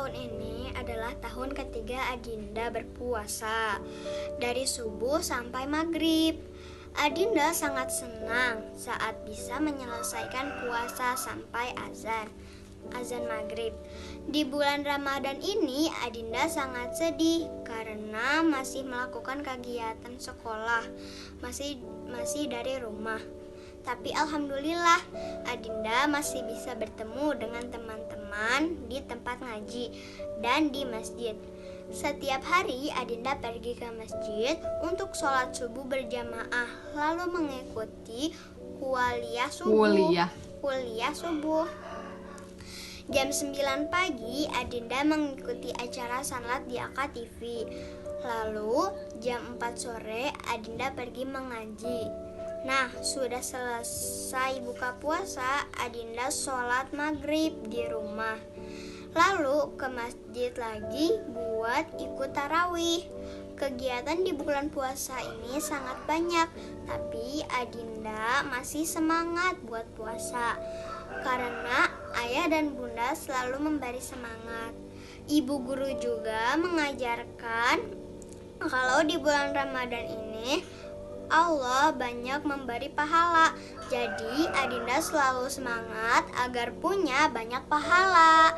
tahun ini adalah tahun ketiga Adinda berpuasa, dari subuh sampai maghrib. Adinda sangat senang saat bisa menyelesaikan puasa sampai azan maghrib. Di bulan Ramadan ini Adinda sangat sedih karena masih melakukan kegiatan sekolah, masih dari rumah. Tapi alhamdulillah Adinda masih bisa bertemu dengan teman-teman di tempat ngaji dan di masjid. Setiap hari Adinda pergi ke masjid untuk sholat subuh berjamaah, lalu mengikuti kuliah subuh. Jam 9 pagi Adinda mengikuti acara sanlat di AKTV. Lalu jam 4 sore Adinda pergi mengaji. Nah, sudah selesai buka puasa, Adinda sholat maghrib di rumah. Lalu ke masjid lagi buat ikut tarawih. Kegiatan di bulan puasa ini sangat banyak, tapi Adinda masih semangat buat puasa karena ayah dan bunda selalu memberi semangat. Ibu guru juga mengajarkan kalau di bulan Ramadan ini Allah banyak memberi pahala. Jadi Adinda selalu semangat agar punya banyak pahala.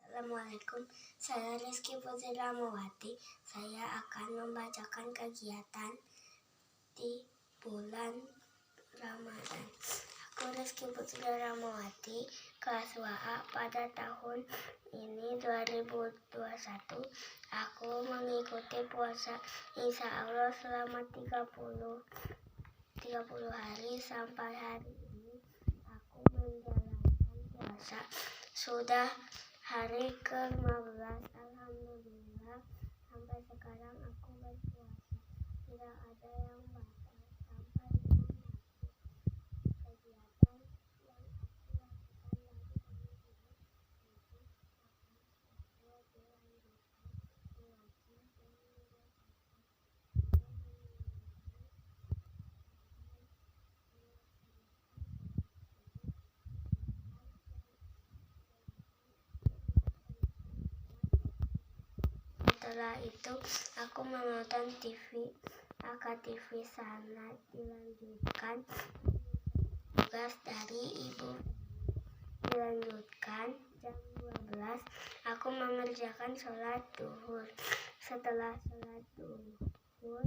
Assalamualaikum, saya Rizky Putri Ramawati. Saya akan membacakan kegiatan di bulan Ramadan. Aku Rizky Putri Ramawati, kelas WA pada tahun ini 2021. Aku mengikuti puasa insya Allah selama 30 hari sampai hari ini. Aku menjalankan puasa sudah hari ke-15. Alhamdulillah, sampai sekarang aku berpuasa. Tidak ada yang batal sampai dengan maghrib. Kegiatan yang aku lakukan dari Ramadan nanti akan saya dilanjutkan mengaji dan membacakan dan setelah itu aku menonton TV AKTV Sanad, dilanjutkan tugas dari ibu. Dilanjutkan jam 12 aku mengerjakan sholat duhur. Setelah sholat duhur aku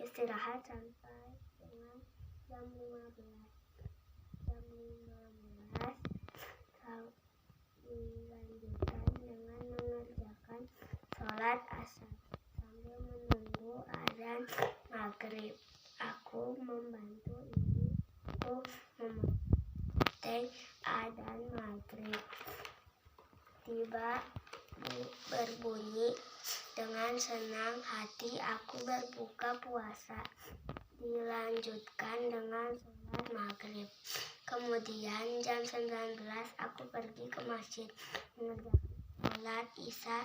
istirahat sampai dengan jam 15. Dilanjutkan dengan mengerjakan sholat asar sambil menunggu azan maghrib. Aku membantu ibu memakai azan maghrib. Tiba berbunyi, dengan senang hati aku berbuka puasa. Dilanjutkan dengan sholat maghrib. Kemudian jam 19 aku pergi ke masjid mengerjakan sholat isya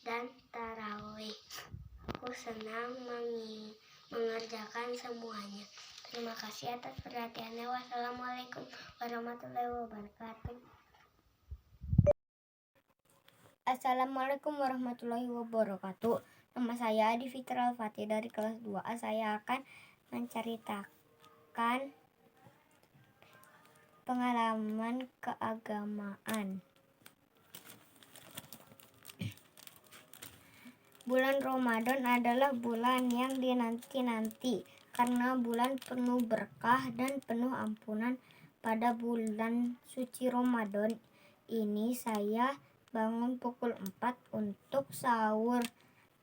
dan tarawih. Aku senang mengerjakan semuanya. Terima kasih atas perhatiannya. Wassalamualaikum warahmatullahi wabarakatuh. Assalamualaikum warahmatullahi wabarakatuh. Nama saya Adi Fitra Al-Fatih dari kelas 2A. Saya akan menceritakan pengalaman keagamaan. Bulan Ramadan adalah bulan yang dinanti-nanti karena bulan penuh berkah dan penuh ampunan. Pada bulan suci Ramadan ini saya bangun pukul 4 untuk sahur.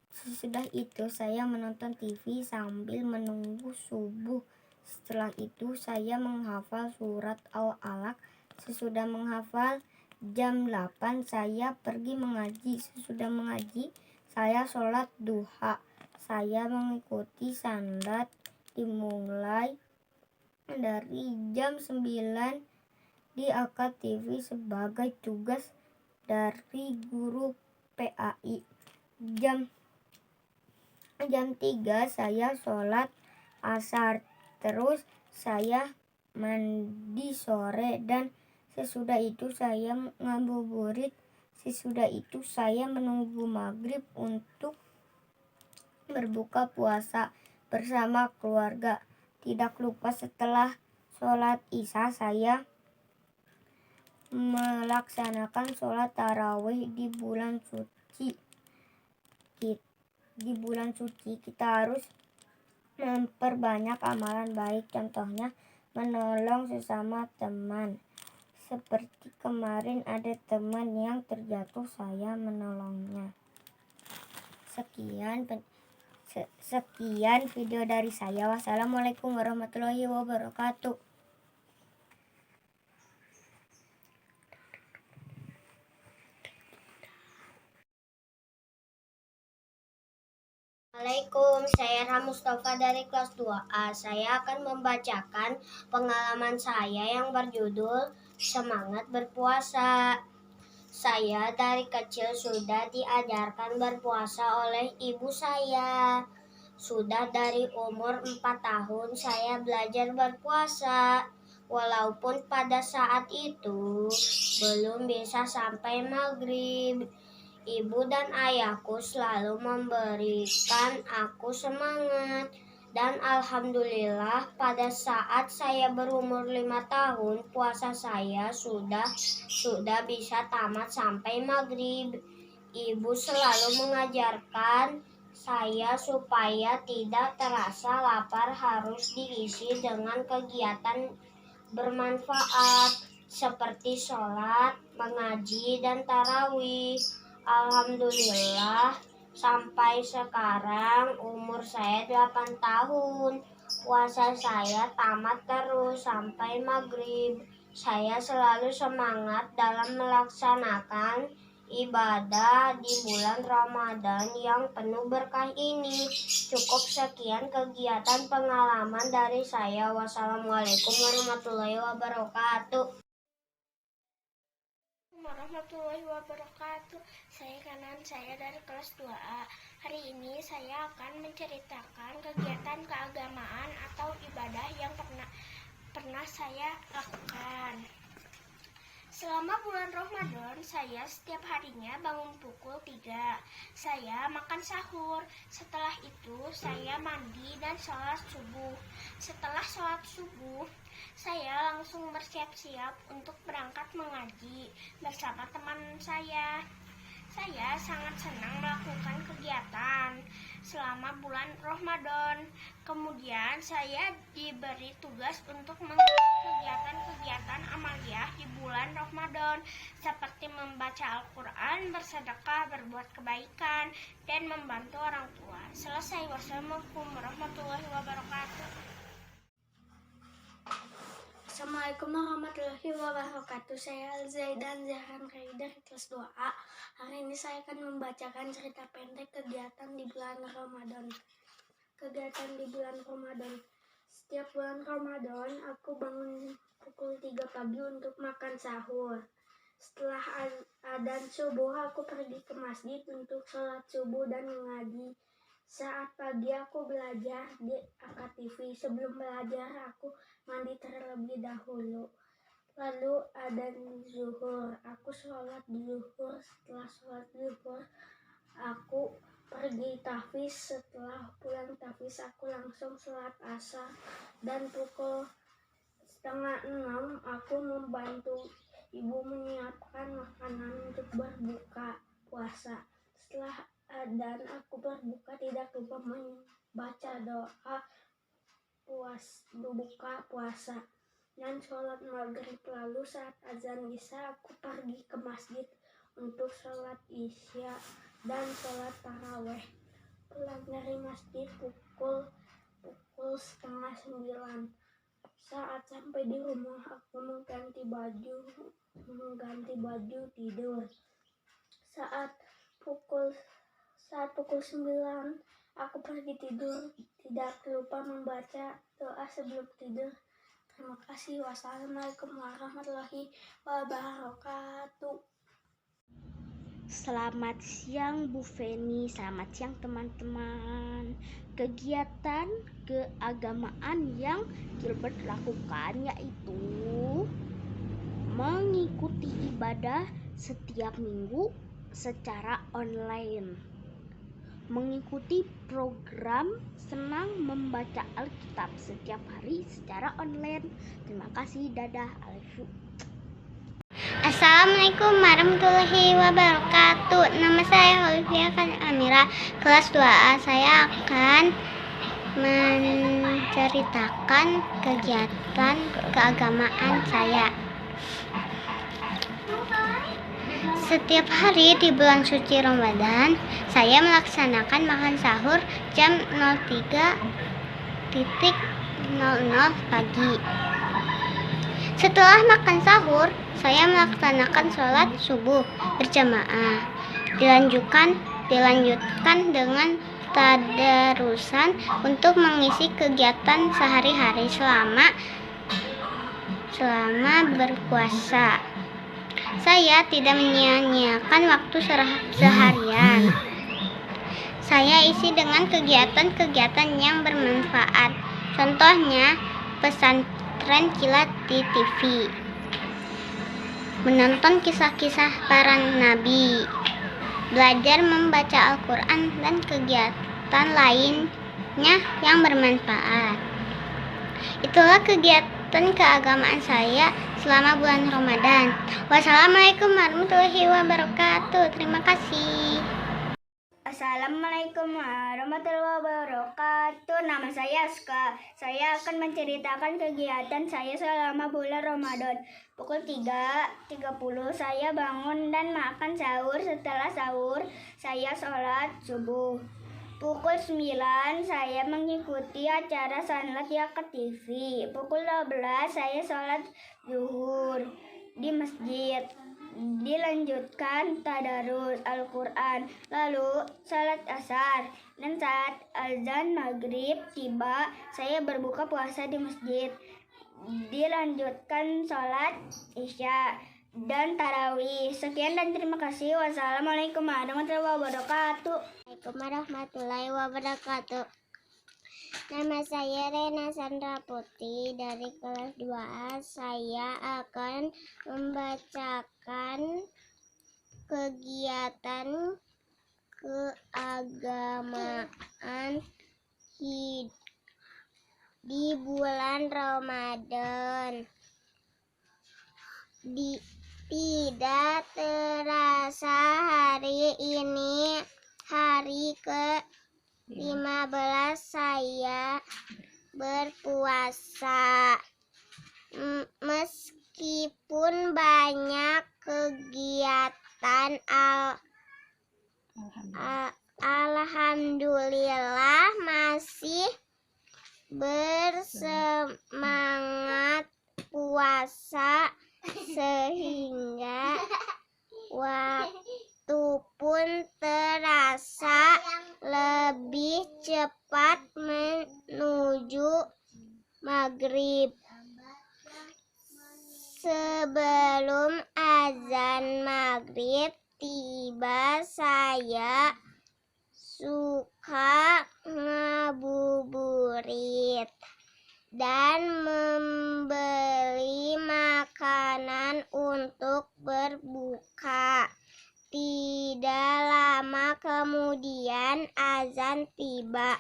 Sesudah itu saya menonton TV sambil menunggu subuh. Setelah itu saya menghafal surat Al-Alaq. Sesudah menghafal, jam 8 saya pergi mengaji. Sesudah mengaji, saya sholat duha. Saya mengikuti sandat dimulai dari jam 9 di AKTV sebagai tugas dari guru PAI. Jam 3 saya sholat asar. Terus saya mandi sore dan sesudah itu saya ngabuburit Sesudah itu saya menunggu maghrib untuk berbuka puasa bersama keluarga. Tidak lupa setelah sholat Isya saya melaksanakan sholat tarawih di bulan suci. Di bulan suci kita harus memperbanyak amalan baik, contohnya menolong sesama teman. Seperti kemarin ada teman yang terjatuh, saya menolongnya. Sekian video dari saya. Wassalamualaikum warahmatullahi wabarakatuh. Assalamualaikum, saya Rahma Mustafa dari kelas 2A. Saya akan membacakan pengalaman saya yang berjudul Semangat Berpuasa. Saya dari kecil sudah diajarkan berpuasa oleh ibu saya. Sudah dari umur 4 tahun saya belajar berpuasa. Walaupun pada saat itu belum bisa sampai maghrib, ibu dan ayahku selalu memberikan aku semangat. Dan alhamdulillah pada saat saya berumur 5 tahun, puasa saya sudah bisa tamat sampai maghrib. Ibu selalu mengajarkan saya supaya tidak terasa lapar harus diisi dengan kegiatan bermanfaat seperti sholat, mengaji, dan tarawih. Alhamdulillah, sampai sekarang umur saya 8 tahun. Puasa saya tamat terus sampai maghrib. Saya selalu semangat dalam melaksanakan ibadah di bulan Ramadan yang penuh berkah ini. Cukup sekian kegiatan pengalaman dari saya. Wassalamualaikum warahmatullahi wabarakatuh. Warahmatullahi wabarakatuh. Saya Kanan, saya dari kelas 2A. Hari ini saya akan menceritakan kegiatan keagamaan atau ibadah yang pernah saya lakukan. Selama bulan Ramadan, saya setiap harinya bangun pukul 3. Saya makan sahur. Setelah itu, saya mandi dan sholat subuh. Setelah sholat subuh, saya langsung bersiap-siap untuk berangkat mengaji bersama teman saya. Saya sangat senang melakukan kegiatan selama bulan Ramadan. Kemudian saya diberi tugas untuk mengikuti kegiatan-kegiatan amaliyah di bulan Ramadan seperti membaca Al-Quran, bersedekah, berbuat kebaikan, dan membantu orang tua. Selesai. Wassalamualaikum warahmatullahi wabarakatuh. Assalamualaikum warahmatullahi wabarakatuh. Saya Zaidan Zahran Rai dari kelas 2A. Hari ini saya akan membacakan cerita pendek kegiatan di bulan Ramadan. Kegiatan di bulan Ramadan. Setiap bulan Ramadan aku bangun pukul 3 pagi untuk makan sahur. Setelah adzan subuh aku pergi ke masjid untuk sholat subuh dan mengaji. Saat pagi aku belajar di AKTV. Sebelum belajar aku mandi terlebih dahulu. Lalu adzan zuhur. Aku sholat zuhur. Setelah sholat zuhur aku pergi tahfiz. Setelah pulang tahfiz aku langsung sholat asar. Dan pukul 5:30 aku membantu ibu menyiapkan makanan untuk berbuka puasa. Setelah dan aku berbuka, tidak lupa membaca doa berbuka puasa dan sholat maghrib. Lalu saat azan isya aku pergi ke masjid untuk sholat isya dan sholat taraweh. Pulang dari masjid pukul 8:30. Saat sampai di rumah aku mengganti baju tidur. Saat pukul 9 aku pergi tidur. Tidak lupa membaca doa sebelum tidur. Terima kasih. Wassalamualaikum warahmatullahi wabarakatuh. Selamat siang Bu Feni, selamat siang teman-teman. Kegiatan keagamaan yang Gilbert lakukan yaitu mengikuti ibadah setiap minggu secara online. Mengikuti program Senang Membaca Alkitab setiap hari secara online. Terima kasih, dadah, I love you. Assalamualaikum warahmatullahi wabarakatuh. Nama saya Olivia Amira, kelas 2A. Saya akan menceritakan kegiatan keagamaan saya. Setiap hari di bulan suci Ramadan, saya melaksanakan makan sahur jam 03.00 pagi. Setelah makan sahur, saya melaksanakan sholat subuh berjamaah. Dilanjutkan dengan tadarusan untuk mengisi kegiatan sehari-hari selama berpuasa. Saya tidak menyia-nyiakan waktu seharian. Saya isi dengan kegiatan-kegiatan yang bermanfaat. Contohnya, pesantren kilat di TV, menonton kisah-kisah para nabi, belajar membaca Al-Quran, dan kegiatan lainnya yang bermanfaat. Itulah kegiatan keagamaan saya selama bulan Ramadan. Wassalamualaikum warahmatullahi wabarakatuh. Terima kasih. Assalamualaikum warahmatullahi wabarakatuh. Nama saya Aska. Saya akan menceritakan kegiatan saya selama bulan Ramadan. Pukul 3.30 saya bangun dan makan sahur. Setelah sahur, saya sholat subuh. Pukul 9 saya mengikuti acara Sanlat Yakat TV. Pukul 12 saya sholat zuhur di masjid. Dilanjutkan tadarus Al-Quran, lalu salat asar, dan saat azan maghrib tiba, saya berbuka puasa di masjid. Dilanjutkan sholat isya dan tarawih. Sekian dan terima kasih. Wassalamualaikum warahmatullahi wabarakatuh. Assalamualaikum warahmatullahi wabarakatuh. Nama saya Rena Sandra Putri dari kelas 2A. Saya akan membacakan kegiatan keagamaan di bulan Ramadan. Tidak terasa hari ini hari ke-15 saya berpuasa. Meskipun banyak kegiatan, alhamdulillah masih bersemangat puasa sehingga waktu pun terasa lebih cepat menuju maghrib. Sebelum azan maghrib tiba, saya suka ngabuburit dan membeli makanan untuk berbuka. Tidak lama kemudian azan tiba.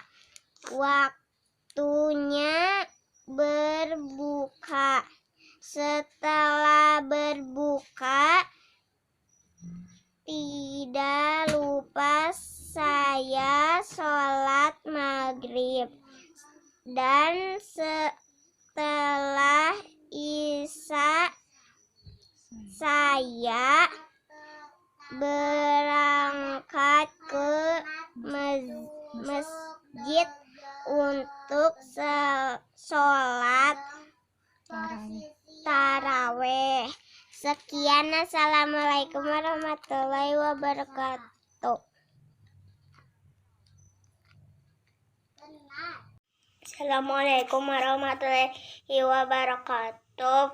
Waktunya berbuka. Setelah berbuka, tidak lupa saya sholat maghrib. Dan setelah isya, saya berangkat ke masjid untuk sholat taraweh. Sekian, assalamualaikum warahmatullahi wabarakatuh. Assalamualaikum warahmatullahi wabarakatuh.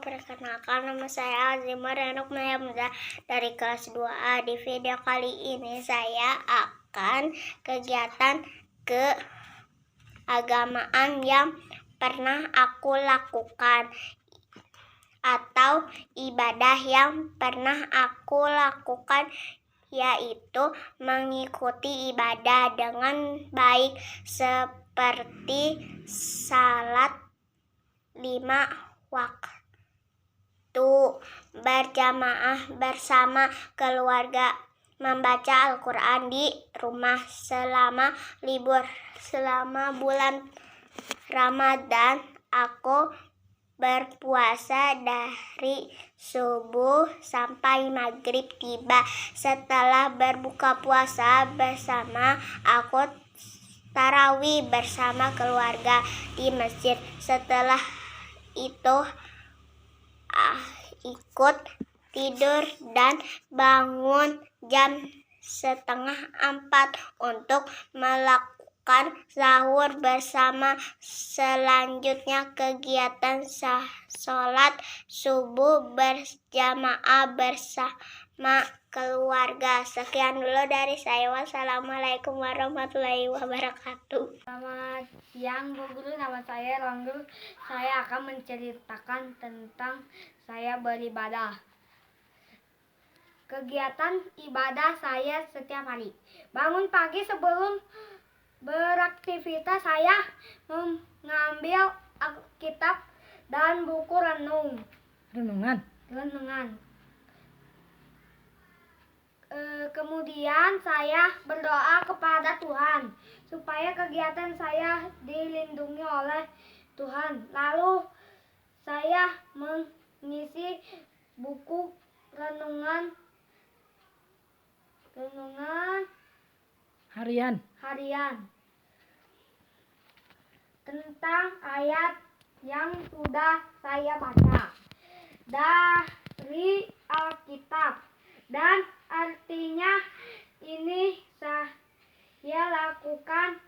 Perkenalkan, nama saya Azimah Renok Mayamza dari kelas 2A. Di video kali ini saya akan kegiatan keagamaan yang pernah aku lakukan atau atau ibadah yang pernah aku lakukan, yaitu mengikuti ibadah dengan baik seperti salat 5 waktu, berjamaah bersama keluarga, membaca Al-Quran di rumah selama libur. Selama bulan Ramadan, aku berpuasa dari subuh sampai maghrib tiba. Setelah berbuka puasa bersama, aku tarawih bersama keluarga di masjid. Setelah itu ikut tidur dan bangun jam 3:30 untuk melakukan sahur bersama. Selanjutnya kegiatan sholat subuh berjamaah bersama keluarga. Sekian dulu dari saya. Wassalamualaikum warahmatullahi wabarakatuh. Selamat siang Bu Guru, nama saya Ronggul. Saya akan menceritakan tentang saya beribadah. Kegiatan ibadah saya setiap hari. Bangun pagi sebelum beraktivitas, saya mengambil Alkitab dan buku renungan. Kemudian saya berdoa kepada Tuhan supaya kegiatan saya dilindungi oleh Tuhan. Lalu saya mengisi buku renungan harian tentang ayat yang sudah saya baca dari Alkitab, dan artinya ini saya lakukan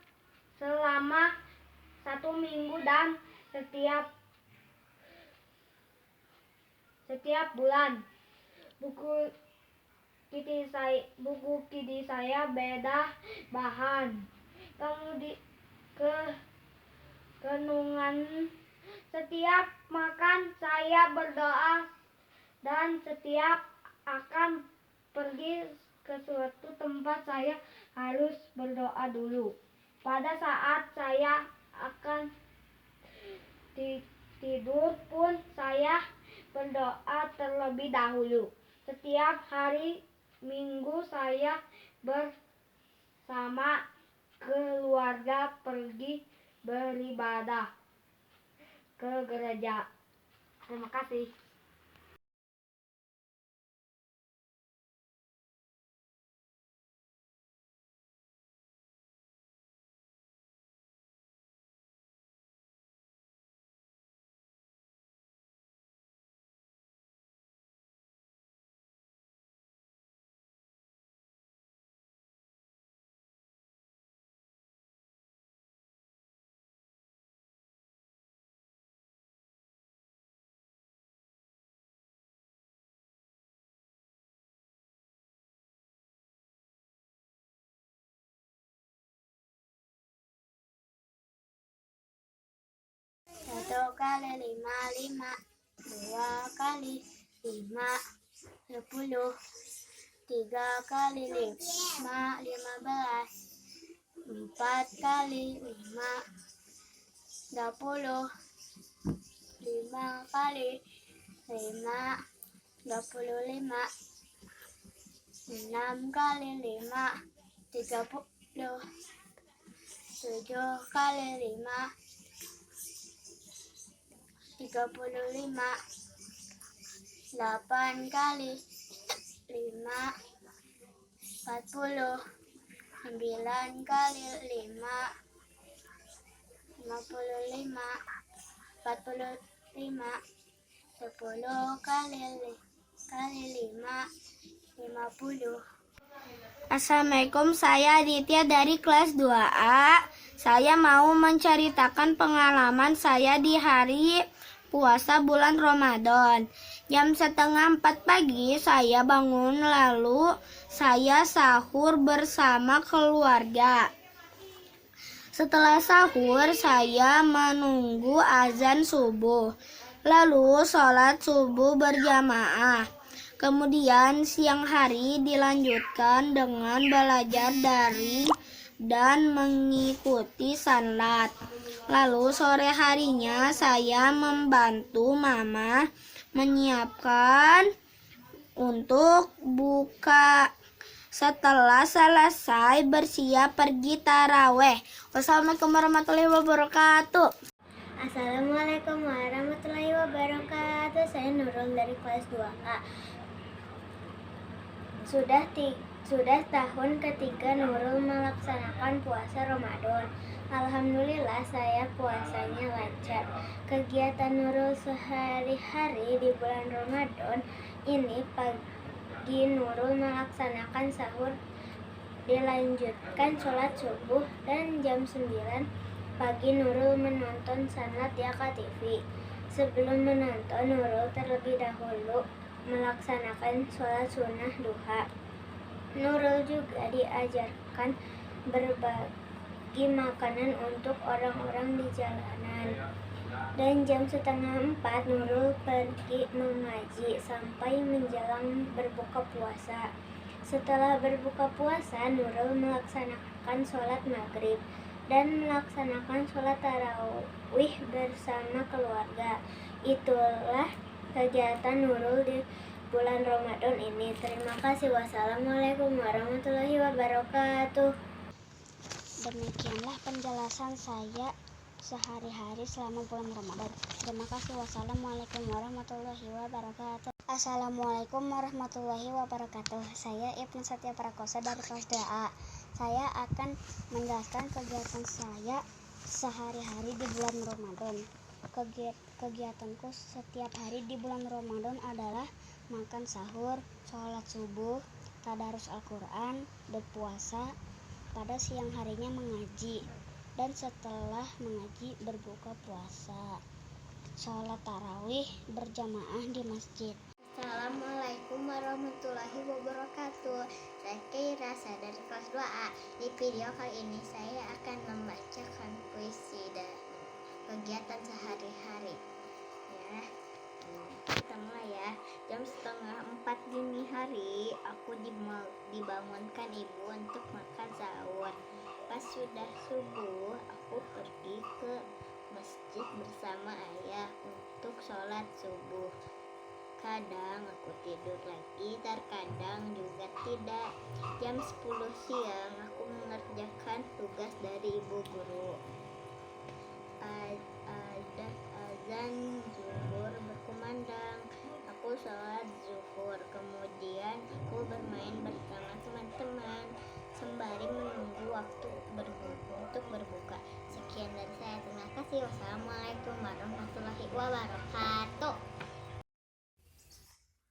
selama 1 minggu dan setiap bulan. Buku kidi saya beda bahan. Kemudian renungan, setiap makan saya berdoa, dan setiap akan pergi ke suatu tempat saya harus berdoa dulu. Pada saat saya akan tidur pun saya berdoa terlebih dahulu. Setiap hari Minggu saya bersama keluarga pergi beribadah ke gereja. Terima kasih. Satu kali 5, 2 kali 5, 10, 3 kali 5, 15, 4 kali 5, 20, 5 kali 5, 25, 6 kali 5, 30, 7 kali 5, 35, 8 kali 5, 40, 9 kali 5, 55, 45, 10 kali 5, 50. Assalamualaikum, saya Aditya dari kelas 2A. Saya mau menceritakan pengalaman saya di hari puasa bulan Ramadan. Jam 3:30 pagi saya bangun, lalu saya sahur bersama keluarga. Setelah sahur, saya menunggu azan subuh. lalu sholat subuh berjamaah. Kemudian siang hari dilanjutkan dengan belajar daring dan mengikuti salat. Lalu sore harinya saya membantu mama menyiapkan untuk buka. Setelah selesai bersiap pergi taraweh. Wassalamualaikum warahmatullahi wabarakatuh. Assalamualaikum warahmatullahi wabarakatuh. Saya Nurul dari kelas 2A. Sudah tahun ketiga Nurul melaksanakan puasa Ramadan. Alhamdulillah saya puasanya lancar. Kegiatan Nurul sehari-hari di bulan Ramadan ini, pagi Nurul melaksanakan sahur, dilanjutkan sholat subuh, dan jam 9 pagi Nurul menonton sanlat di AKTV. Sebelum menonton, Nurul terlebih dahulu melaksanakan sholat sunnah duha. Nurul juga diajarkan berbagi makanan untuk orang-orang di jalanan. Dan jam 3:30 Nurul pergi mengaji sampai menjelang berbuka puasa. Setelah berbuka puasa, Nurul melaksanakan sholat maghrib dan melaksanakan sholat tarawih bersama keluarga. Itulah kegiatan Nurul di bulan Ramadan ini. Terima kasih. Wassalamualaikum warahmatullahi wabarakatuh. Demikianlah penjelasan saya sehari-hari selama bulan Ramadan. Terima kasih. Wassalamualaikum warahmatullahi wabarakatuh. Assalamualaikum warahmatullahi wabarakatuh. Saya Ibnu Satya Prakosa dari kelas 2A. Saya akan menjelaskan kegiatan saya sehari-hari di bulan Ramadan. Kegiatanku setiap hari di bulan Ramadan adalah makan sahur, sholat subuh, tadarus Al-Quran, berpuasa, pada siang harinya mengaji, dan setelah mengaji berbuka puasa, sholat tarawih berjamaah di masjid. Assalamualaikum warahmatullahi wabarakatuh. Saya Keira, saya dari kelas 2A. Di video kali ini saya akan membacakan puisi dan kegiatan sehari-hari. Ya, kita mulai ya. Jam 3:30 dini hari, aku dibangunkan ibu untuk makan sahur. Pas sudah subuh, aku pergi ke masjid bersama ayah untuk sholat subuh. Kadang aku tidur lagi, terkadang juga tidak. Jam 10 siang aku mengerjakan tugas dari ibu guru. Ada azan zuhur berkumandang. Aku sholat zuhur, kemudian aku bermain bersama teman-teman sembari menunggu waktu untuk berbuka. Sekian dari saya. Terima kasih. Wassalamualaikum warahmatullahi wabarakatuh.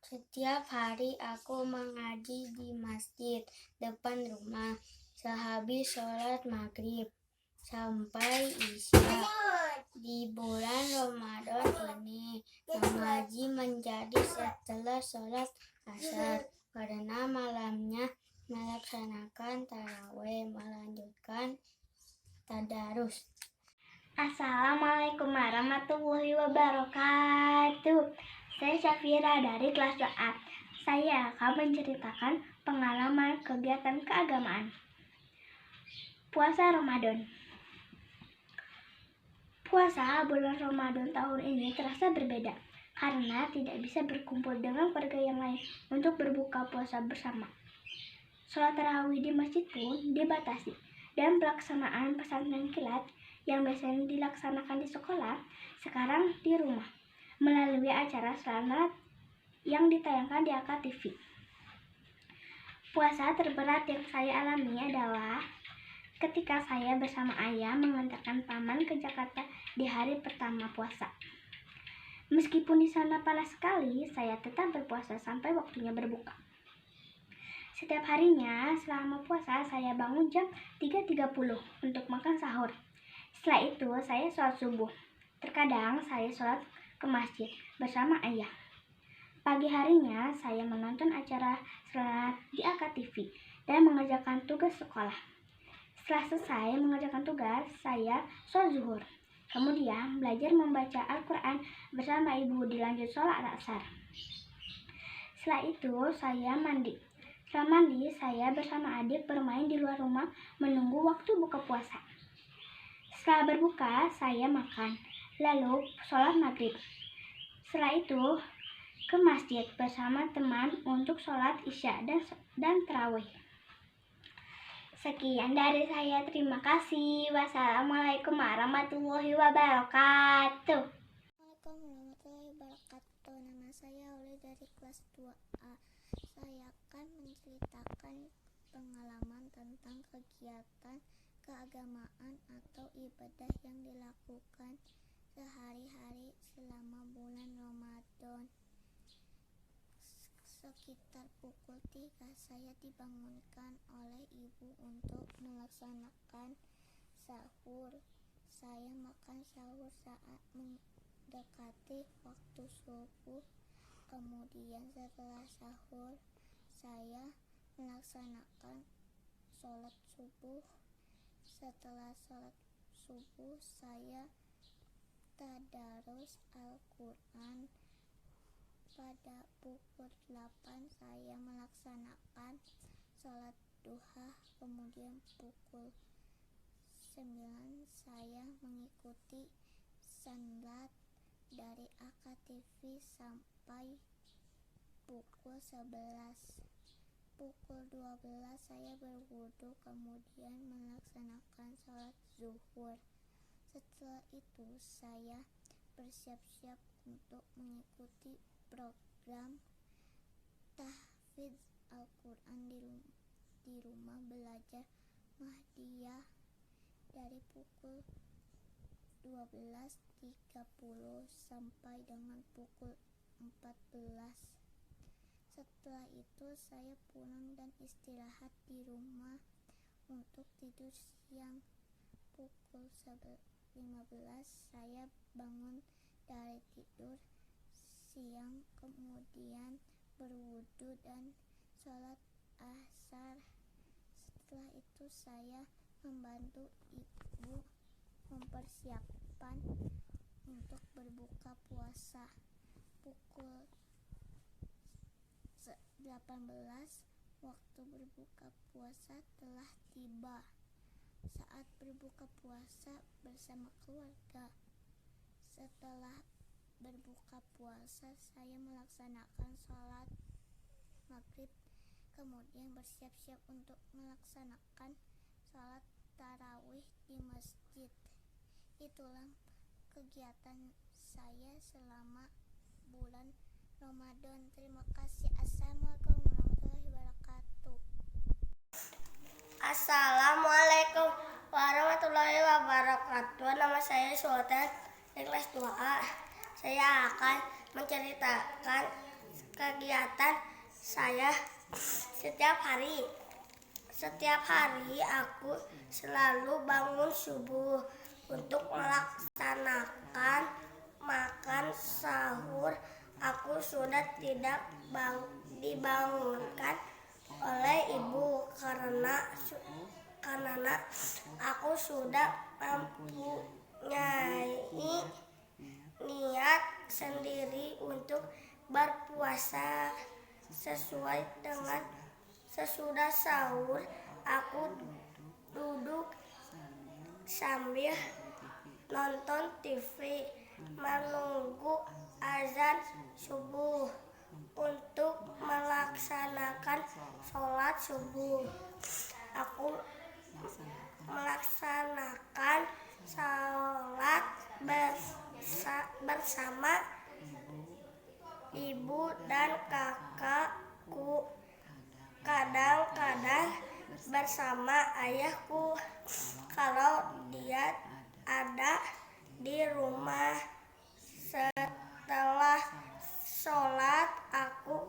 Setiap hari aku mengaji di masjid depan rumah. Sehabis sholat maghrib sampai isya. Di bulan Ramadan ini mengaji menjadi setelah sholat asar, karena malamnya melaksanakan tarawih, melanjutkan tadarus. Assalamualaikum warahmatullahi wabarakatuh. Saya Syafira dari kelas 2A. Saya akan menceritakan pengalaman kegiatan keagamaan. Puasa Ramadan. Puasa bulan Ramadan tahun ini terasa berbeda karena tidak bisa berkumpul dengan keluarga yang lain untuk berbuka puasa bersama. Sholat tarawih di masjid pun dibatasi, dan pelaksanaan pesantren kilat yang biasanya dilaksanakan di sekolah sekarang di rumah melalui acara salat yang ditayangkan di AKTV. Puasa terberat yang saya alami adalah ketika saya bersama ayah mengantarkan paman ke Jakarta di hari pertama puasa. Meskipun di sana panas sekali, saya tetap berpuasa sampai waktunya berbuka. Setiap harinya selama puasa saya bangun jam 3:30 untuk makan sahur. Setelah itu saya sholat subuh. Terkadang saya sholat ke masjid bersama ayah. Pagi harinya saya menonton acara salat di AKTV dan mengerjakan tugas sekolah. Setelah selesai mengerjakan tugas, saya sholat zuhur. Kemudian belajar membaca Al-Quran bersama ibu, dilanjut sholat asar. Setelah itu saya mandi. Setelah mandi, saya bersama adik bermain di luar rumah menunggu waktu buka puasa. Setelah berbuka, saya makan, lalu sholat maghrib. Setelah itu ke masjid bersama teman untuk sholat isya dan tarawih. Sekian dari saya, terima kasih. Wassalamualaikum warahmatullahi wabarakatuh. Assalamualaikum warahmatullahi wabarakatuh. Nama saya Oli dari kelas 2A. Saya akan menceritakan pengalaman tentang kegiatan keagamaan atau ibadah yang dilakukan sehari-hari selama bulan Ramadan. Sekitar pukul 3 saya dibangunkan oleh ibu untuk melaksanakan sahur. Saya makan sahur saat mendekati waktu subuh. Kemudian setelah sahur saya melaksanakan sholat subuh. Setelah sholat subuh saya tadarus Al-Quran. Pada pukul 8 saya melaksanakan sholat duha. Kemudian pukul 9 saya mengikuti salat dari AKTV sampai pukul 11. Pukul 12 saya berwudu, kemudian melaksanakan sholat zuhur. Setelah itu saya bersiap-siap untuk mengikuti program tahfidz Al-Quran di rumah belajar Mahdiyah dari pukul 12.30 sampai dengan pukul 14. Setelah itu saya pulang dan istirahat di rumah untuk tidur siang. Pukul 15 saya bangun dari tidur siang, kemudian berwudu dan sholat asar. Setelah itu saya membantu ibu mempersiapkan untuk berbuka puasa. Pukul 18 waktu berbuka puasa telah tiba. Saat berbuka puasa bersama keluarga. Setelah berbuka puasa saya melaksanakan sholat maghrib, kemudian bersiap-siap untuk melaksanakan sholat tarawih di masjid. Itulah kegiatan saya selama bulan Ramadan. Terima kasih. Assalamualaikum warahmatullahi wabarakatuh. Assalamualaikum warahmatullahi wabarakatuh. Nama saya Sultan dari kelas 2A. Saya akan menceritakan kegiatan saya setiap hari. Setiap hari aku selalu bangun subuh untuk melaksanakan makan sahur. Aku sudah tidak dibangunkan oleh ibu karena aku sudah mempunyai niat sendiri untuk berpuasa. Sesuai dengan sesudah sahur aku duduk sambil nonton TV menunggu azan subuh untuk melaksanakan sholat subuh. Aku melaksanakan sholat bersama ibu dan kakakku, kadang-kadang bersama ayahku kalau dia ada di rumah. Setelah sholat aku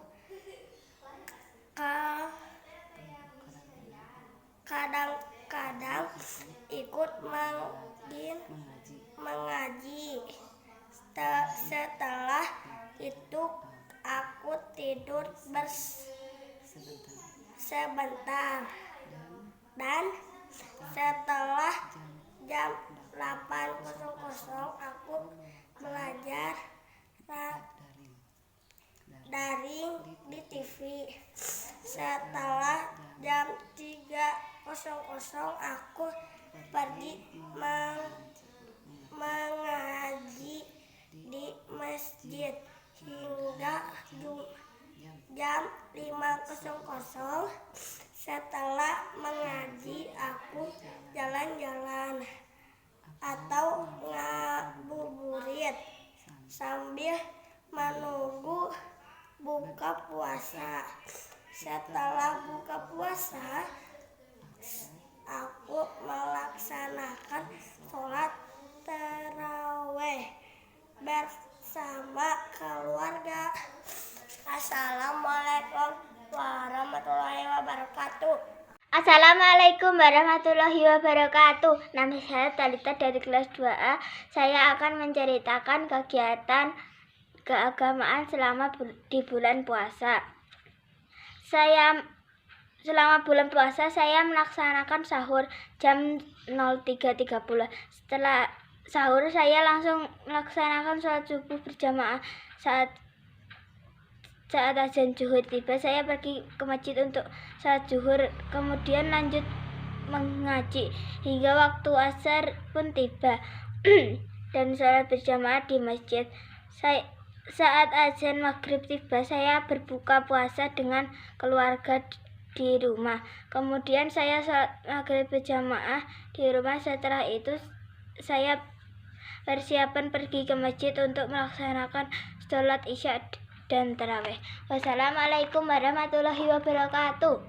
kadang-kadang ikut mengaji. Setelah itu aku tidur sebentar dan setelah jam 8.00 aku belajar daring di TV. Setelah jam 3.00 aku pergi mengaji di masjid hingga jam 5.00. Setelah mengaji aku jalan-jalan atau ngabuburit sambil menunggu buka puasa. Setelah buka puasa, aku melaksanakan sholat tarawih bersama keluarga. Assalamualaikum warahmatullahi wabarakatuh. Assalamualaikum warahmatullahi wabarakatuh. Nama saya Talita dari kelas 2A. Saya akan menceritakan kegiatan keagamaan selama di bulan puasa. Selama bulan puasa saya melaksanakan sahur jam 03.30. Setelah sahur saya langsung melaksanakan sholat subuh berjamaah. Saat azan zuhur tiba, saya pergi ke masjid untuk sholat zuhur, kemudian lanjut mengaji hingga waktu asar pun tiba dan sholat berjamaah di masjid. Saat azan maghrib tiba, saya berbuka puasa dengan keluarga di rumah. Kemudian saya sholat maghrib berjamaah di rumah. Setelah itu saya persiapan pergi ke masjid untuk melaksanakan sholat isya dan tarawih. Wassalamualaikum warahmatullahi wabarakatuh.